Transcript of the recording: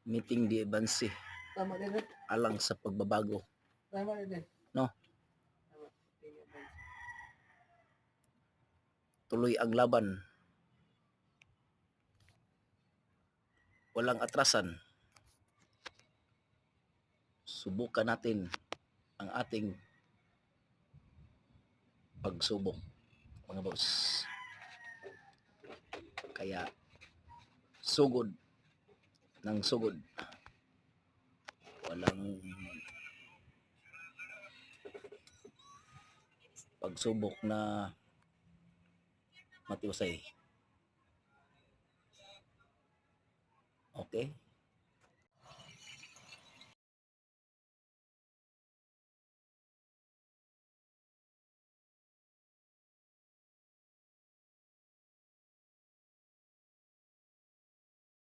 Meeting di Ebansi Tama din. alang sa pagbabago. Tama din. No? Tama. Tingnan ba? Tuloy ang laban. Walang atrasan. Subukan natin ang ating pagsubok, mga boss. Kaya sugod ng sugod. Walang pagsubok na matiusay. Okay?